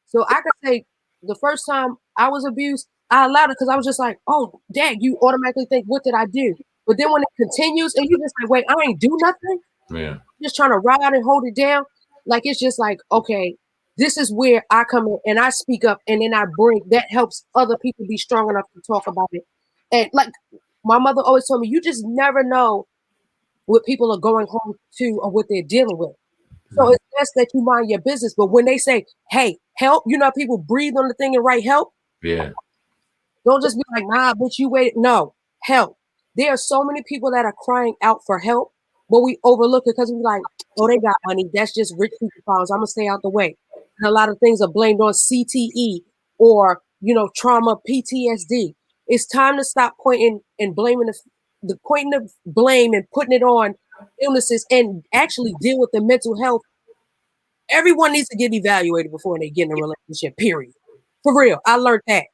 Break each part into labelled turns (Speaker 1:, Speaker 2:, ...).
Speaker 1: So I could say the first time I was abused, I allowed it because I was just like, oh, dang, you automatically think, what did I do? But then when it continues and you just like, wait, I ain't do nothing.
Speaker 2: Yeah.
Speaker 1: Just trying to ride and hold it down. Like, it's just like, okay, this is where I come in and I speak up and then I bring, that helps other people be strong enough to talk about it. And like my mother always told me, you just never know what people are going home to or what they're dealing with. So it's best that you mind your business. But when they say, hey, help, you know, people breathe on the thing and write help.
Speaker 2: Yeah.
Speaker 1: Don't just be like, nah, bitch, you wait. No, help. There are so many people that are crying out for help, but we overlook it because we're like, oh, they got money. That's just rich people problems. I'm going to stay out the way. And a lot of things are blamed on CTE or, you know, trauma, PTSD. It's time to stop pointing and blaming the pointing of blame and putting it on illnesses and actually deal with the mental health. Everyone needs to get evaluated before they get in a relationship, period. For real. I learned that.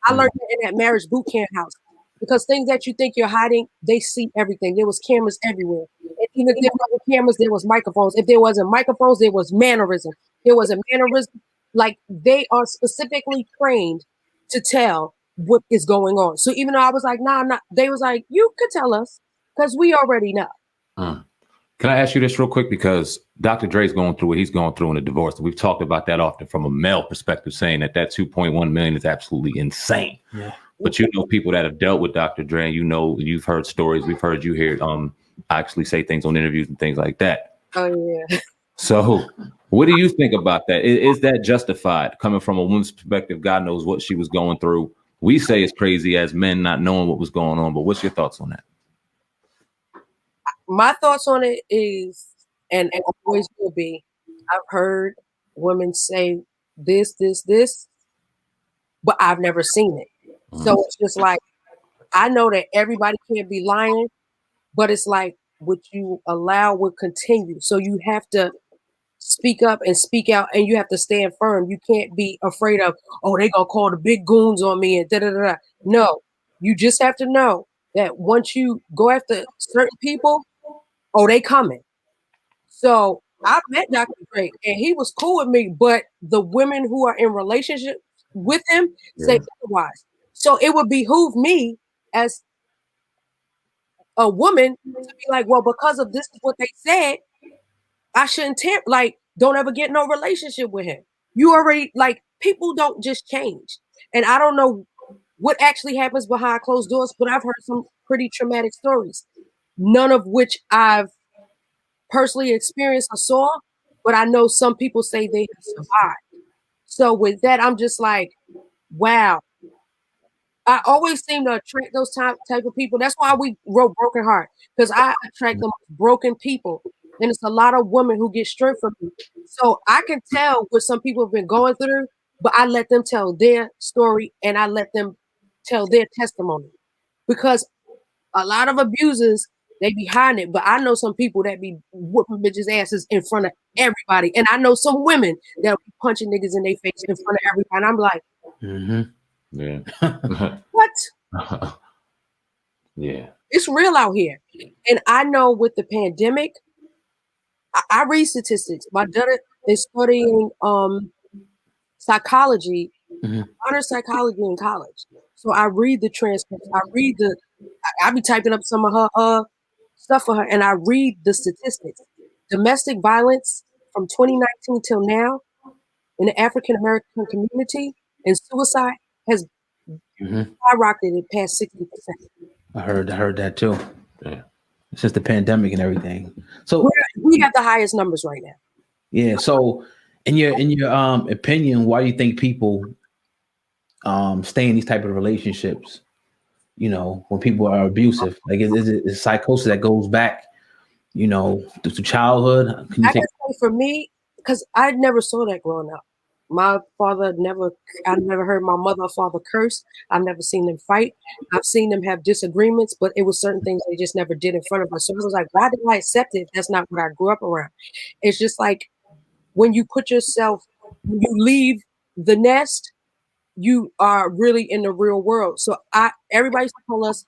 Speaker 1: I learned that in that marriage boot camp house. Because things that you think you're hiding, they see everything. There was cameras everywhere. And even if there wasn't cameras, there was microphones. If there wasn't microphones, there was mannerism. There was a mannerism. Like, they are specifically trained to tell what is going on. So even though I was like, nah, they was like, you could tell us because we already know.
Speaker 2: Can I ask you this real quick? Because Dr. Dre's going through what he's going through in a divorce. We've talked about that often from a male perspective, saying that 2.1 million is absolutely insane. Yeah. But you know people that have dealt with Dr. Dre, and you know, you've heard stories. We've heard you hear actually say things on interviews and things like that.
Speaker 1: Oh, yeah.
Speaker 2: So what do you think about that? Is that justified coming from a woman's perspective? God knows what she was going through. We say it's crazy as men not knowing what was going on. But what's your thoughts on that?
Speaker 1: My thoughts on it is, and always will be, I've heard women say this, but I've never seen it. So it's just like, I know that everybody can't be lying, but it's like what you allow will continue. So you have to speak up and speak out, and you have to stand firm. You can't be afraid of, oh, they gonna call the big goons on me and da da da. No, you just have to know that once you go after certain people, oh, they coming. So I met Dr. Dre and he was cool with me, but the women who are in relationship with him say otherwise. So it would behoove me as a woman to be like, well, because of this is what they said, I shouldn't don't ever get no relationship with him. You already, like, people don't just change. And I don't know what actually happens behind closed doors, but I've heard some pretty traumatic stories, none of which I've personally experienced or saw, but I know some people say they have survived. So with that, I'm just like, wow. I always seem to attract those type of people. That's why we wrote Broken Heart, because I attract the most broken people. And it's a lot of women who get strength from me. So I can tell what some people have been going through, but I let them tell their story and I let them tell their testimony. Because a lot of abusers, they behind it, but I know some people that be whooping bitches' asses in front of everybody. And I know some women that'll be punching niggas in their face in front of everybody. And I'm like,
Speaker 2: yeah.
Speaker 1: What?
Speaker 2: Yeah.
Speaker 1: It's real out here. And I know with the pandemic, I read statistics. My daughter is studying psychology, honor psychology in college. So I read the transcripts. I be typing up some of her stuff for her, and I read the statistics. Domestic violence from 2019 till now in the African American community and suicide has skyrocketed past 60%.
Speaker 3: I heard that too. Yeah. Since the pandemic and everything. So
Speaker 1: we have the highest numbers right now.
Speaker 3: Yeah. So in your opinion, why do you think people stay in these type of relationships? You know, when people are abusive, like is it psychosis that goes back, you know, to childhood?
Speaker 1: I can say for me, because I never saw that growing up. My father I never heard my mother or father curse. I've never seen them fight. I've seen them have disagreements, but it was certain things they just never did in front of us. So I was like, why did I accept it? That's not what I grew up around. It's just like when you when you leave the nest, you are really in the real world. So everybody used to call us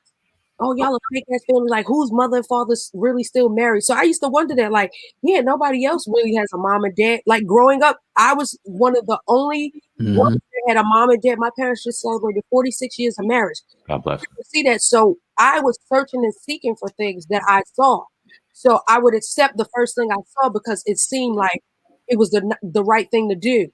Speaker 1: oh, y'all a fake ass family. Like, whose mother and father's really still married? So I used to wonder that, like, yeah, nobody else really has a mom and dad. Like, growing up, I was one of the only ones that had a mom and dad. My parents just celebrated 46 years of marriage.
Speaker 2: God bless.
Speaker 1: See that? So I was searching and seeking for things that I saw. So I would accept the first thing I saw because it seemed like it was the right thing to do.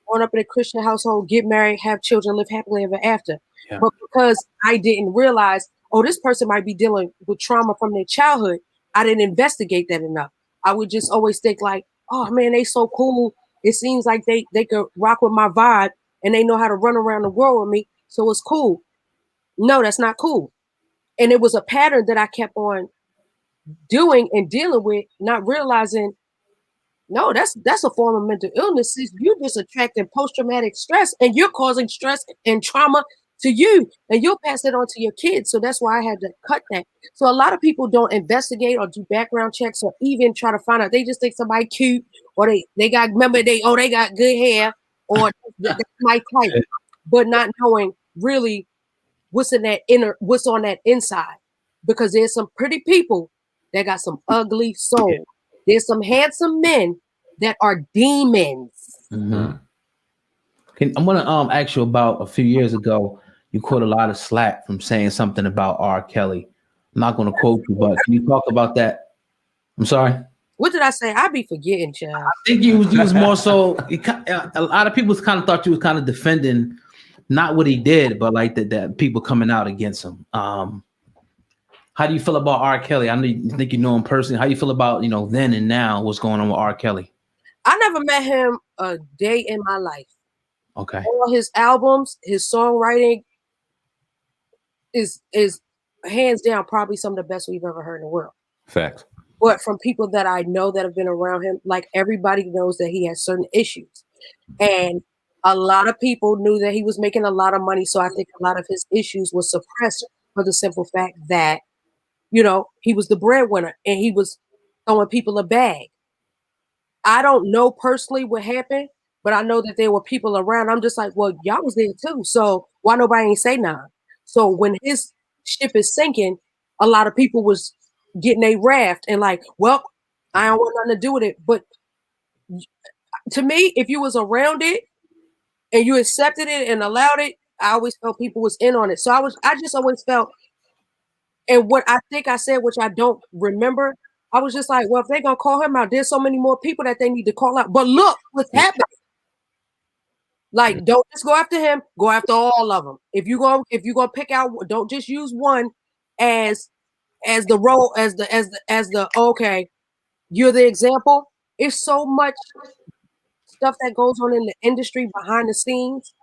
Speaker 1: Growing up in a Christian household, get married, have children, live happily ever after. Yeah. But because I didn't realize, oh, this person might be dealing with trauma from their childhood, I didn't investigate that enough. I would just always think like, oh man, they so cool. It seems like they could rock with my vibe and they know how to run around the world with me. So it's cool. No, that's not cool. And it was a pattern that I kept on doing and dealing with, not realizing, no, that's a form of mental illness. You're just attracting post-traumatic stress and you're causing stress and trauma to you, and you'll pass it on to your kids. So that's why I had to cut that. So a lot of people don't investigate or do background checks or even try to find out. They just think somebody cute, or they got, remember, they got good hair, or that's my type, but not knowing really what's on that inside, because there's some pretty people that got some ugly soul. There's some handsome men that are demons.
Speaker 3: I'm gonna ask you about a few years ago. You caught a lot of slack from saying something about R. Kelly. I'm not gonna quote you, but can you talk about that? I'm sorry.
Speaker 1: What did I say? I be forgetting, child. I
Speaker 3: think you was more so. A lot of people kind of thought you was kind of defending not what he did, but like that people coming out against him. How do you feel about R. Kelly? I know you think you know him personally. How do you feel about, then and now what's going on with R. Kelly?
Speaker 1: I never met him a day in my life.
Speaker 3: Okay.
Speaker 1: All his albums, his songwriting is hands down probably some of the best we've ever heard in the world.
Speaker 2: Facts.
Speaker 1: But from people that I know that have been around him, like, everybody knows that he has certain issues. And a lot of people knew that he was making a lot of money. So I think a lot of his issues were suppressed for the simple fact that, he was the breadwinner and he was throwing people a bag. I don't know personally what happened, but I know that there were people around. I'm just like, well, y'all was there too. So why nobody ain't say nothing? So when his ship is sinking, a lot of people was getting a raft and like, well, I don't want nothing to do with it. But to me, if you was around it and you accepted it and allowed it, I always felt people was in on it. So I just always felt, and what I think I said, which I don't remember, I was just like, well, if they're gonna call him out, there's so many more people that they need to call out. But look what's happening. Like, don't just go after him, go after all of them. If you're gonna pick out, don't just use one as the role, as the okay, you're the example. It's so much stuff that goes on in the industry behind the scenes